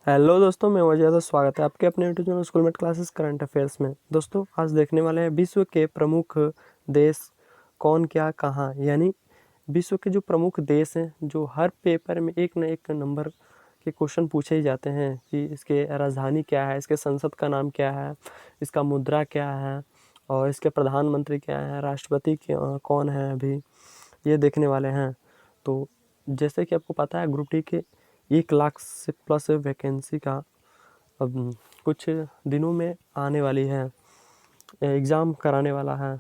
Hello दोस्तों, मैं वजह स्वागत है आपके अपने YouTube channel schoolmate classes current affairs में। दोस्तों आज देखने वाले हैं विश्व के प्रमुख देश कौन क्या कहाँ, यानी विश्व के जो प्रमुख देश हैं जो हर पेपर में एक न एक नंबर के क्वेश्चन पूछे ही जाते हैं कि इसके राजधानी क्या है, इसके संसद का नाम क्या है, इसका मुद्रा क्या है और इसके प्रधानमंत्री क्या है, राष्ट्रपति कौन है, अभी ये देखने वाले हैं। तो जैसे कि आपको पता है ग्रुप डी के 1 लाख से प्लस वैकेंसी का अब कुछ दिनों में आने वाली है, एग्ज़ाम कराने वाला है।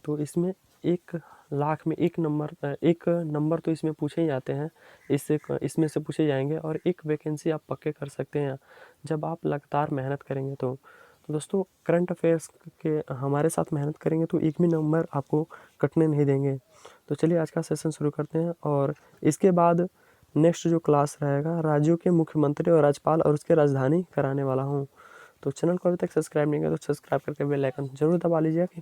तो इसमें 1 लाख में एक नंबर तो इसमें पूछे ही जाते हैं, इसमें से पूछे जाएंगे और एक वैकेंसी आप पक्के कर सकते हैं जब आप लगातार मेहनत करेंगे। तो दोस्तों करंट अफेयर्स के हमारे साथ मेहनत करेंगे तो एक भी नंबर आपको कटने नहीं देंगे। तो चलिए आज का सेशन शुरू करते हैं और इसके बाद नेक्स्ट जो क्लास रहेगा राज्यों के मुख्यमंत्री और राज्यपाल और उसके राजधानी कराने वाला हूँ। तो चैनल को अभी तक सब्सक्राइब नहीं किया तो सब्सक्राइब करके बेल आइकन जरूर दबा लीजिएगा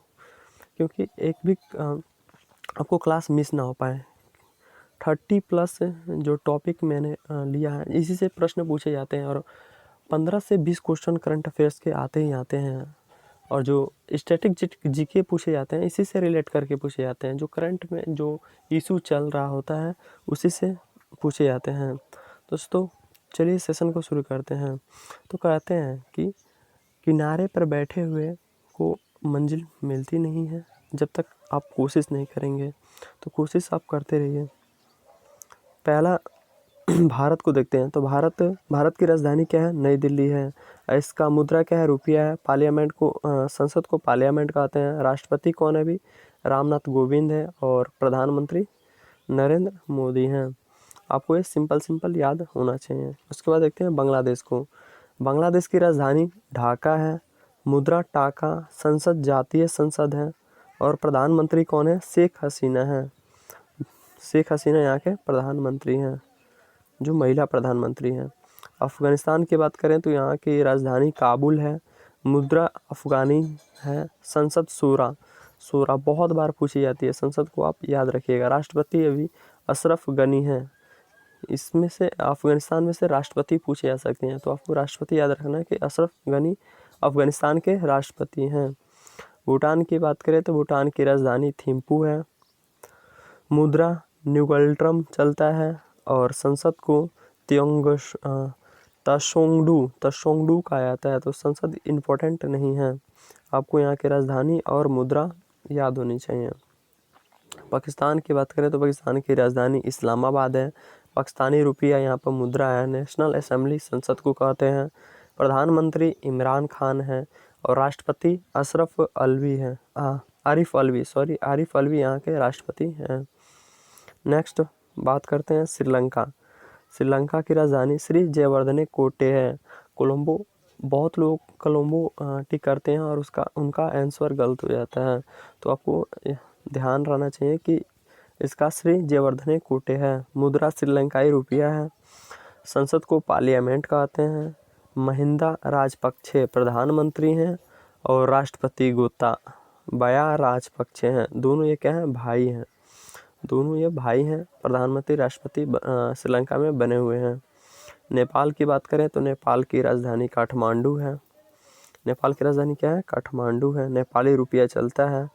क्योंकि एक भी आपको क्लास मिस ना हो पाए। 30+ जो टॉपिक मैंने लिया है इसी से प्रश्न पूछे जाते हैं और 15 से 20 क्वेश्चन करंट अफेयर्स के आते ही आते हैं और जो स्टैटिक जीके पूछे जाते हैं इसी से रिलेट करके पूछे जाते हैं। जो करंट में जो इशू चल रहा होता है उसी से पूछे जाते हैं। दोस्तों चलिए सेशन को शुरू करते हैं। तो कहते हैं कि किनारे पर बैठे हुए को मंजिल मिलती नहीं है जब तक आप कोशिश नहीं करेंगे, तो कोशिश आप करते रहिए। पहला भारत को देखते हैं। तो भारत की राजधानी क्या है? नई दिल्ली है। इसका मुद्रा क्या है? रुपया है। पार्लियामेंट को संसद को पार्लियामेंट कहते हैं। राष्ट्रपति कौन है? अभी रामनाथ कोविंद है और प्रधानमंत्री नरेंद्र मोदी हैं। आपको ये सिंपल याद होना चाहिए। उसके बाद देखते हैं बांग्लादेश को। बांग्लादेश की राजधानी ढाका है, मुद्रा टाका, संसद जातीय संसद है और प्रधानमंत्री कौन है? शेख हसीना है। शेख हसीना यहाँ के प्रधानमंत्री हैं, जो महिला प्रधानमंत्री हैं। अफ़गानिस्तान की बात करें तो यहाँ की राजधानी काबुल है, मुद्रा अफ़गानी है, संसद शूरा बहुत बार पूछी जाती है, संसद को आप याद रखिएगा। राष्ट्रपति अभी अशरफ गनी है। इसमें से अफ़गानिस्तान में से राष्ट्रपति पूछे जा सकते हैं, तो आपको राष्ट्रपति याद रखना है कि अशरफ गनी अफ़गानिस्तान के राष्ट्रपति हैं। भूटान की बात करें तो भूटान की राजधानी थिम्पू है, मुद्रा न्यूगल्ट्रम चलता है और संसद को तशोंगडू कहा जाता है। तो संसद इम्पोर्टेंट नहीं है, आपको यहाँ की राजधानी और मुद्रा याद होनी चाहिए। पाकिस्तान की बात करें तो पाकिस्तान की राजधानी इस्लामाबाद है, पाकिस्तानी रुपया यहाँ पर मुद्रा है। नेशनल असेंबली संसद को कहते हैं। प्रधानमंत्री इमरान खान है और राष्ट्रपति आरिफ अलवी यहाँ के राष्ट्रपति हैं। नेक्स्ट बात करते हैं श्रीलंका की राजधानी श्री जयवर्धने कोटे है। कोलंबो, बहुत लोग कोलंबो टिक करते हैं और उनका आंसर गलत हो जाता है, तो आपको ध्यान रहना चाहिए कि इसका श्री जयवर्धने कोटे है। मुद्रा श्रीलंकाई रुपया है। संसद को पार्लियामेंट कहते हैं। महिंदा राजपक्षे प्रधानमंत्री हैं और राष्ट्रपति गोताबाया राजपक्षे हैं। दोनों ये क्या हैं? भाई हैं। दोनों ये भाई हैं, प्रधानमंत्री राष्ट्रपति श्रीलंका में बने हुए हैं। नेपाल की बात करें तो नेपाल की राजधानी काठमांडू है। नेपाल की राजधानी क्या है? काठमांडू है। नेपाली रुपया चलता है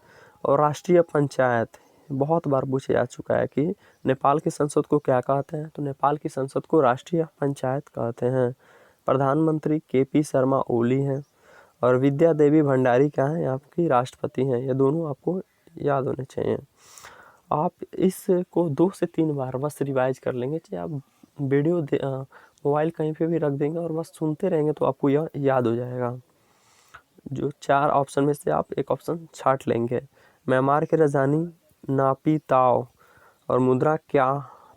और राष्ट्रीय पंचायत बहुत बार पूछा जा चुका है कि नेपाल की संसद को क्या कहते हैं, तो नेपाल की संसद को राष्ट्रीय पंचायत कहते हैं। प्रधानमंत्री KP शर्मा ओली हैं और विद्या देवी भंडारी क्या हैं? आपकी राष्ट्रपति हैं। ये दोनों आपको याद होने चाहिए। आप इसको 2 से 3 बार बस रिवाइज कर लेंगे, चाहे आप वीडियो मोबाइल कहीं पे भी रख देंगे और बस सुनते रहेंगे तो आपको यह याद हो जाएगा। जो 4 ऑप्शन में से आप एक ऑप्शन छांट लेंगे। म्यांमार की राजधानी नापीताओ और मुद्रा क्या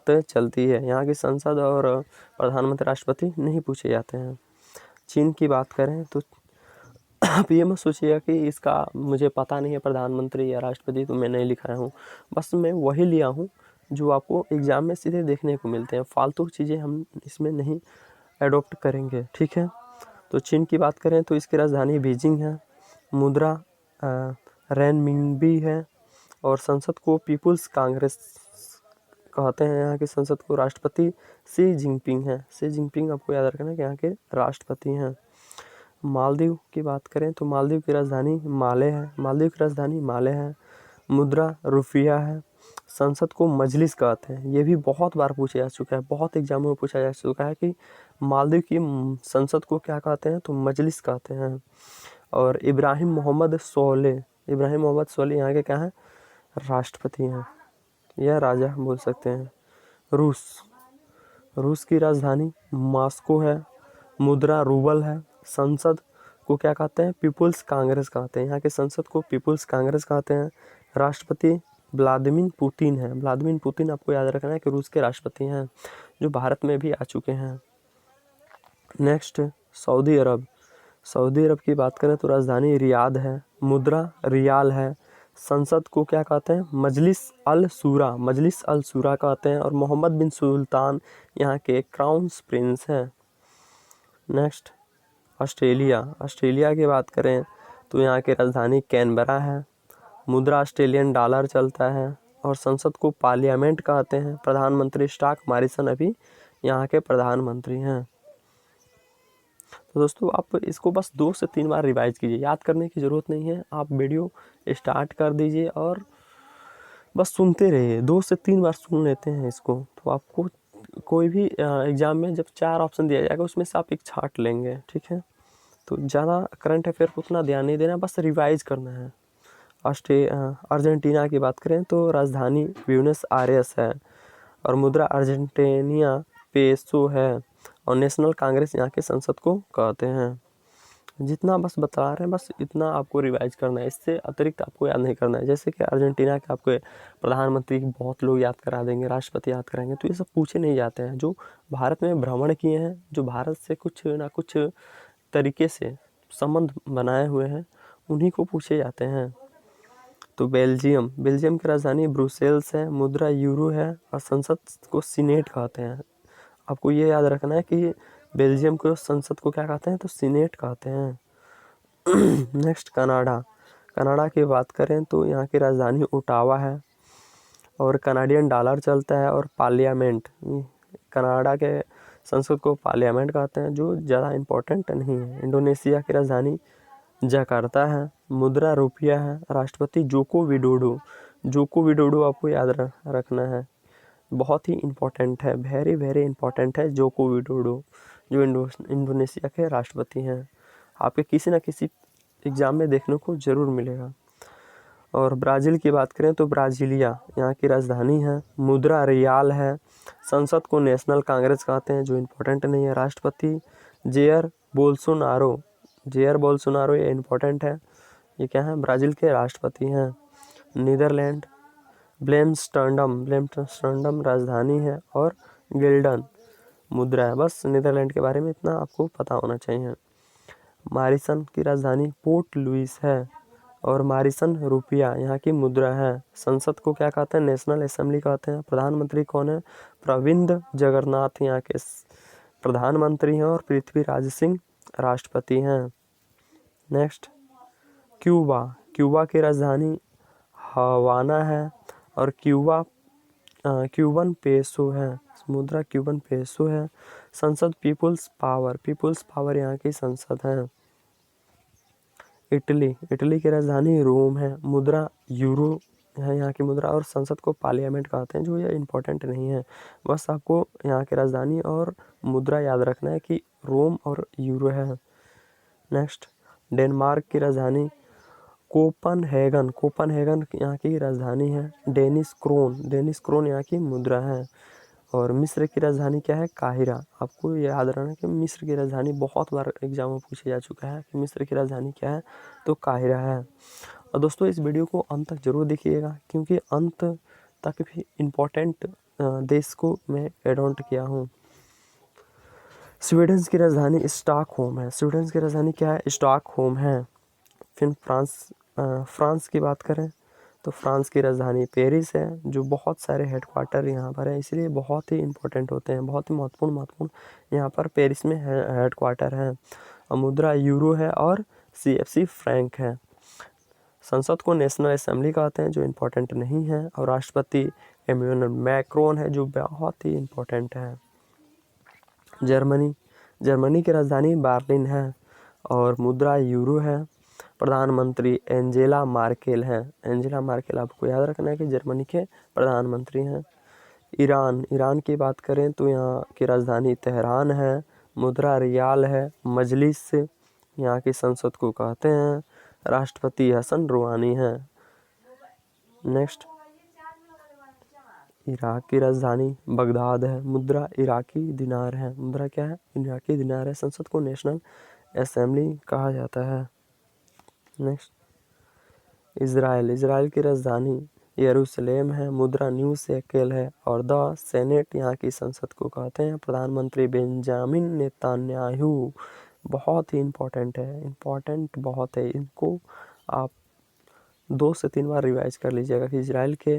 चलती है। यहाँ की संसद और प्रधानमंत्री राष्ट्रपति नहीं पूछे जाते हैं। चीन की बात करें तो आप ये मत सोचिएगा कि इसका मुझे पता नहीं है प्रधानमंत्री या राष्ट्रपति, तो मैं नहीं लिखा हूँ, बस मैं वही लिया हूँ जो आपको एग्ज़ाम में सीधे देखने को मिलते हैं। फालतू चीज़ें हम इसमें नहीं एडॉप्ट करेंगे, ठीक है। तो चीन की बात करें तो इसकी राजधानी बीजिंग है, मुद्रा रेनमिनबी है और संसद को पीपुल्स कांग्रेस कहते हैं यहाँ की संसद को? राष्ट्रपति शी जिनपिंग है। शी जिनपिंग आपको याद रखना है कि यहाँ के राष्ट्रपति हैं। मालदीव की बात करें तो मालदीव की राजधानी माले है। मालदीव की राजधानी माले है। मुद्रा रुपया है। संसद को मजलिस कहते हैं। ये भी बहुत बार पूछा जा चुका है, बहुत एग्जामों में पूछा जा चुका है कि मालदीव की संसद को क्या कहते हैं, तो मजलिस कहते हैं। और इब्राहिम मोहम्मद सोले यहाँ के क्या हैं? राष्ट्रपति हैं या राजा बोल सकते हैं। रूस की राजधानी मॉस्को है। मुद्रा रूबल है। संसद को क्या कहते हैं? पीपुल्स कांग्रेस कहते हैं। यहाँ के संसद को पीपुल्स कांग्रेस कहते हैं। राष्ट्रपति व्लादिमीर पुतिन है। व्लादिमीर पुतिन आपको याद रखना है कि रूस के राष्ट्रपति हैं, जो भारत में भी आ चुके हैं। नेक्स्ट सऊदी अरब की बात करें तो राजधानी रियाद है। मुद्रा रियाल है। संसद को क्या कहते हैं? मजलिस अल शूरा कहते हैं। और मोहम्मद बिन सुल्तान यहाँ के क्राउन प्रिंस हैं। नेक्स्ट ऑस्ट्रेलिया की बात करें तो यहाँ की राजधानी कैनबरा है। मुद्रा ऑस्ट्रेलियन डॉलर चलता है। और संसद को पार्लियामेंट कहते हैं। प्रधानमंत्री स्कॉट मॉरिसन अभी यहाँ के प्रधानमंत्री हैं। तो दोस्तों आप इसको बस 2 से 3 बार रिवाइज कीजिए, याद करने की ज़रूरत नहीं है। आप वीडियो स्टार्ट कर दीजिए और बस सुनते रहिए। 2 से 3 बार सुन लेते हैं इसको, तो आपको कोई भी एग्ज़ाम में जब 4 ऑप्शन दिया जाएगा उसमें से आप एक छांट लेंगे, ठीक है। तो ज़्यादा करंट अफेयर को उतना ध्यान नहीं देना, बस रिवाइज करना है। अर्जेंटीना की बात करें तो राजधानी ब्यूनस आयर्स है। और मुद्रा अर्जेंटीनिया पेसो है। और नेशनल कांग्रेस यहाँ के संसद को कहते हैं। जितना बस बता रहे हैं बस इतना आपको रिवाइज करना है, इससे अतिरिक्त आपको याद नहीं करना है। जैसे कि अर्जेंटीना के आपको प्रधानमंत्री बहुत लोग याद करा देंगे, राष्ट्रपति याद कराएंगे, तो ये सब पूछे नहीं जाते हैं। जो भारत में भ्रमण किए हैं, जो भारत से कुछ ना कुछ तरीके से संबंध बनाए हुए हैं, उन्हीं को पूछे जाते हैं। तो बेल्जियम की राजधानी ब्रुसेल्स है। मुद्रा यूरो है। और संसद को सीनेट कहते हैं। आपको ये याद रखना है कि बेल्जियम को संसद को क्या कहते हैं, तो सीनेट कहते हैं। नेक्स्ट कनाडा की बात करें तो यहाँ की राजधानी ओटावा है। और कनाडियन डॉलर चलता है। और पार्लियामेंट, कनाडा के संसद को पार्लियामेंट कहते हैं, जो ज़्यादा इम्पोर्टेंट नहीं है। इंडोनेशिया की राजधानी जकार्ता है। मुद्रा रुपया है। राष्ट्रपति जोको विडोडो आपको याद रखना है, बहुत ही इम्पोर्टेंट है, वेरी वेरी इम्पोर्टेंट है जोको विडोडो, जो इंडोनेशिया के राष्ट्रपति हैं। आपके किसी न किसी एग्ज़ाम में देखने को ज़रूर मिलेगा। और ब्राज़ील की बात करें तो ब्राज़ीलिया यहाँ की राजधानी है। मुद्रा रियाल है। संसद को नेशनल कांग्रेस कहते हैं, जो इम्पोर्टेंट नहीं है। राष्ट्रपति जेयर बोल्सोनारो ये इम्पोर्टेंट है, ये क्या है? ब्राज़ील के राष्ट्रपति हैं। नीदरलैंड ब्लेमस्टर्डम राजधानी है। और गिल्डन मुद्रा है। बस नीदरलैंड के बारे में इतना आपको पता होना चाहिए। मॉरिशस की राजधानी पोर्ट लुइस है। और मॉरिशन रुपया यहाँ की मुद्रा है। संसद को क्या कहते हैं? नेशनल असेंबली कहते हैं। प्रधानमंत्री कौन है? प्रविंद जगन्नाथ यहाँ के प्रधानमंत्री हैं। और पृथ्वीराज सिंह राष्ट्रपति हैं। नेक्स्ट क्यूबा की राजधानी हवाना है। और क्यूबन पेसो है। मुद्रा क्यूबन पेसो है। संसद पीपुल्स पावर यहाँ की संसद है। इटली की राजधानी रोम है। मुद्रा यूरो है यहाँ की मुद्रा। और संसद को पार्लियामेंट कहते हैं, जो ये इम्पोर्टेंट नहीं है। बस आपको यहाँ की राजधानी और मुद्रा याद रखना है कि रोम और यूरो है। नेक्स्ट डेनमार्क की राजधानी कोपनहेगन यहाँ की राजधानी है। डेनिस क्रोन यहाँ की मुद्रा है। और मिस्र की राजधानी क्या है? काहिरा। आपको याद रखना कि मिस्र की राजधानी बहुत बार एग्जाम में पूछा जा चुका है कि मिस्र की राजधानी क्या है, तो काहिरा है। और दोस्तों इस वीडियो को अंत तक जरूर देखिएगा, क्योंकि अंत तक भी इम्पोर्टेंट देश को मैं एड ऑन किया हूँ। स्वीडन की राजधानी स्टॉकहोम है। स्वीडन की राजधानी क्या है? स्टॉकहोम है। फिर फ्रांस की बात करें तो फ्रांस की राजधानी पेरिस है, जो बहुत सारे हेडक्वार्टर यहाँ पर है, इसलिए बहुत ही इम्पोर्टेंट होते हैं, बहुत ही महत्वपूर्ण यहाँ पर पेरिस में हेडक्वार्टर है। मुद्रा यूरो है। और CFC फ्रैंक है। संसद को नेशनल असेंबली कहते हैं, जो इम्पोर्टेंट नहीं है। और राष्ट्रपति इमैनुअल मैक्रोन है, जो बहुत ही इम्पोर्टेंट है। जर्मनी की राजधानी बर्लिन है और मुद्रा यूरो है। प्रधानमंत्री एंजेला मार्केल है। एंजेला मार्केल आपको याद रखना है कि जर्मनी के प्रधानमंत्री हैं। ईरान की बात करें तो यहाँ की राजधानी तेहरान है। मुद्रा रियाल है। मजलिस यहाँ की संसद को कहते हैं। राष्ट्रपति हसन रूहानी है। नेक्स्ट, इराक की राजधानी बगदाद है। मुद्रा इराकी दिनार है। मुद्रा क्या है? इराकी दिनार है। संसद को नेशनल असेंबली कहा जाता है। नेक्स्ट, इजराइल की राजधानी यरूशलेम है। मुद्रा न्यू शेकेल है। और द सेनेट यहाँ की संसद को कहते हैं। प्रधानमंत्री बेंजामिन नेतन्याहू, बहुत ही इम्पोर्टेंट है, इम्पोर्टेंट बहुत है। इनको आप 2 से 3 बार रिवाइज कर लीजिएगा कि इजराइल के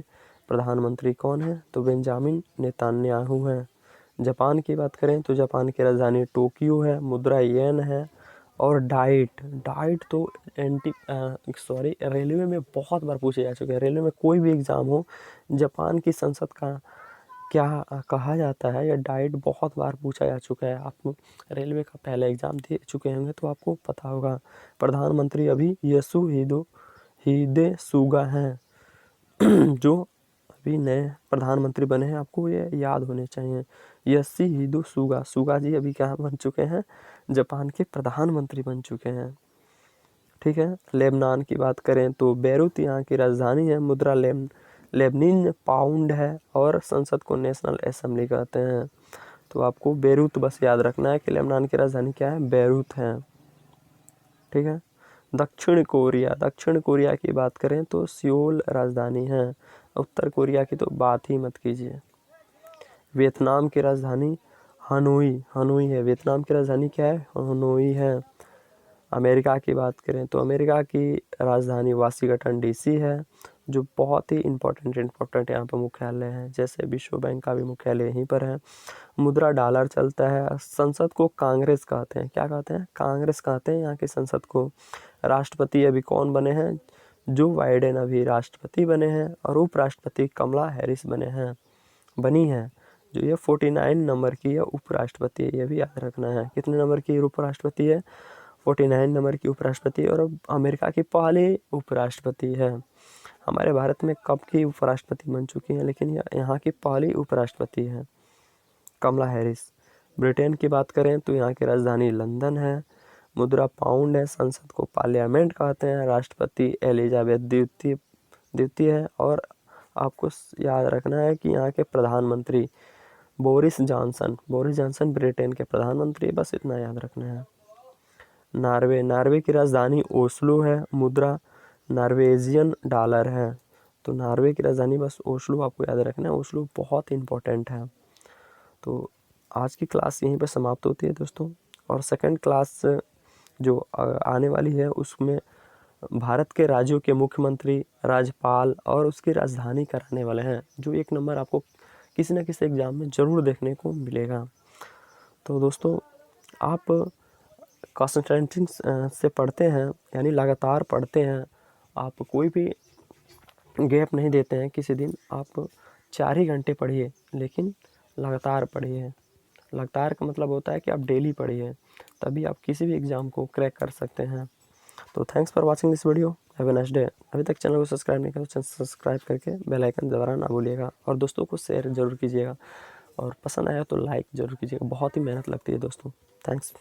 प्रधानमंत्री कौन है, तो बेंजामिन नेतन्याहू हैं। जापान की बात करें तो जापान की राजधानी टोक्यो है। मुद्रा येन है। और डाइट तो रेलवे में बहुत बार पूछे जा चुके हैं। रेलवे में कोई भी एग्ज़ाम हो, जापान की संसद का क्या कहा जाता है, या डाइट बहुत बार पूछा जा चुका है। आप रेलवे का पहले एग्ज़ाम दे चुके होंगे तो आपको पता होगा। प्रधानमंत्री अभी योशिहिदे सुगा हैं जो अभी नए प्रधानमंत्री बने हैं, आपको ये याद होने चाहिए। योशिहिदे सुगा जी अभी क्या बन चुके हैं? जापान के प्रधानमंत्री बन चुके हैं। ठीक है। लेबनान की बात करें तो बेरूत यहाँ की राजधानी है। मुद्रा लेबनीन पाउंड है। और संसद को नेशनल असेंबली कहते हैं। तो आपको बेरूत बस याद रखना है कि लेबनान की राजधानी क्या है? बेरूत है। ठीक है। दक्षिण कोरिया की बात करें तो सियोल राजधानी है। उत्तर कोरिया की तो बात ही मत कीजिए। वियतनाम की राजधानी हनोई है। वियतनाम की राजधानी क्या है? हनोई है। अमेरिका की बात करें तो अमेरिका की राजधानी वाशिंगटन डीसी है, जो बहुत ही इम्पोर्टेंट यहाँ पर मुख्यालय है। जैसे विश्व बैंक का भी मुख्यालय यहीं पर है। मुद्रा डॉलर चलता है। संसद को कांग्रेस कहते हैं। क्या कहते हैं? कांग्रेस कहते हैं यहाँ की संसद को। राष्ट्रपति अभी कौन बने हैं? जो बाइडेन अभी राष्ट्रपति बने हैं। और उपराष्ट्रपति कमला हैरिस बनी है, जो ये 49 नंबर की है उपराष्ट्रपति है। ये भी याद रखना है। कितने नंबर की उपराष्ट्रपति है? 49 नंबर की उपराष्ट्रपति। और अमेरिका की पहली उपराष्ट्रपति है। हमारे भारत में कब की उपराष्ट्रपति बन चुकी हैं, लेकिन यहाँ की पहली उपराष्ट्रपति है कमला हैरिस। ब्रिटेन की बात करें तो यहाँ की राजधानी लंदन है। मुद्रा पाउंड है। संसद को पार्लियामेंट कहते हैं। राष्ट्रपति एलिजाबेथ द्वितीय है। और आपको याद रखना है कि यहाँ के प्रधानमंत्री बोरिस जॉनसन ब्रिटेन के प्रधानमंत्री। बस इतना याद रखना है। नॉर्वे की राजधानी ओस्लो है। मुद्रा नॉर्वेजियन डॉलर है। तो नॉर्वे की राजधानी बस ओस्लो आपको याद रखना है। ओस्लो बहुत इंपॉर्टेंट है। तो आज की क्लास यहीं पर समाप्त होती है दोस्तों। और सेकंड क्लास जो आने वाली है उसमें भारत के राज्यों के मुख्यमंत्री, राज्यपाल और उसकी राजधानी कराने वाले हैं, जो 1 नंबर आपको किसी न किसी एग्ज़ाम में ज़रूर देखने को मिलेगा। तो दोस्तों, आप कंसंट्रेटिंग से पढ़ते हैं, यानी लगातार पढ़ते हैं, आप कोई भी गैप नहीं देते हैं। किसी दिन आप 4 ही घंटे पढ़िए, लेकिन लगातार पढ़िए। लगातार का मतलब होता है कि आप डेली पढ़िए, तभी आप किसी भी एग्ज़ाम को क्रैक कर सकते हैं। तो thanks for watching this video. Have a nice day. अभी तक चैनल को सब्सक्राइब नहीं किया तो चैनल सब्सक्राइब करके बेल आइकन दबाना ना भूलिएगा। और दोस्तों को शेयर ज़रूर कीजिएगा। और पसंद आया तो लाइक ज़रूर कीजिएगा। बहुत ही मेहनत लगती है दोस्तों। थैंक्स।